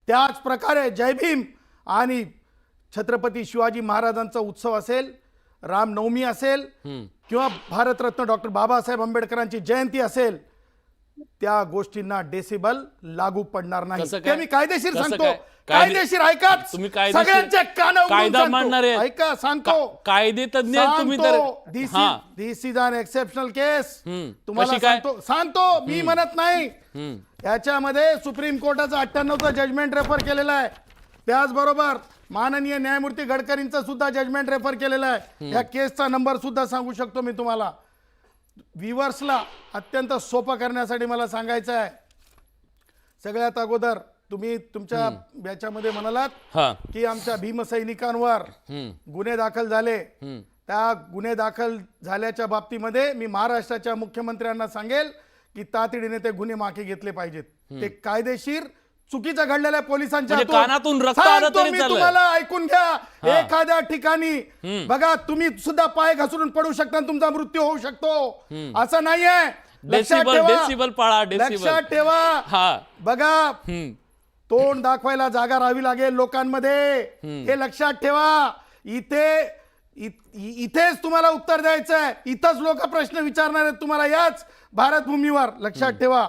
त्याच प्रकारे जय भीम आणि छत्रपती शिवाजी महाराजांचा उत्सव असेल, रामनवमी असेल किंवा भारतरत्न डॉक्टर बाबासाहेब आंबेडकरांची जयंती असेल, त्या गोष्टींना डेसिबल लागू पडणार नाही. ते मी कायदेशीर सांगतो. कायदेशीर ऐका, तुम्ही सगळ्यांच्या कायदा मांडणार आहे. ऐका, सांगतो. कायदे तज्ञ तुम्ही तर दिस इज अन एक्सेप्शनल केस. तुम्हाला कशी काय? सांगतो मी म्हणत नाही. याच्यामध्ये सुप्रीम कोर्टाचा 98चा जजमेंट रेफर केलेला आहे. त्याचबरोबर माननीय न्यायमूर्ती गडकरींचं सुद्धा जजमेंट रेफर केलेलं आहे. या केसचा नंबर सुद्धा सांगू शकतो मी तुम्हाला. व्ह्युअर्सला अत्यंत सोपं करण्यासाठी मला सांगायचं आहे, सगळ्यात अगोदर तुम्ही तुमच्या याच्यामध्ये म्हणालात की आमच्या भीमसैनिकांवर गुन्हे दाखल झाले. त्या गुन्हे दाखल झाल्याच्या बाबतीमध्ये मी महाराष्ट्राच्या मुख्यमंत्र्यांना सांगेल की तातडीने ते गुन्हे मागे घेतले पाहिजेत. ते कायदेशीर चुकीचं घडलेल्या पोलिसांच्या कानातून रक्त आलं तरी मी चालेल. तुम्हाला ऐकून घ्या. एखाद्या ठिकाणी बघा, तुम्ही सुद्धा पाय घसरून पडू शकता, तुमचा मृत्यू होऊ शकतो. असं नाहीये. डेसिबल पाळा. लक्षात ठेवा. बघा, तोंड दाखवायला जागा राहावी लागेल लोकांमध्ये, हे लक्षात ठेवा. इथेच तुम्हाला उत्तर द्यायचं आहे. इथंच लोक प्रश्न विचारणार आहेत तुम्हाला, याच भारतभूमीवर. लक्षात ठेवा.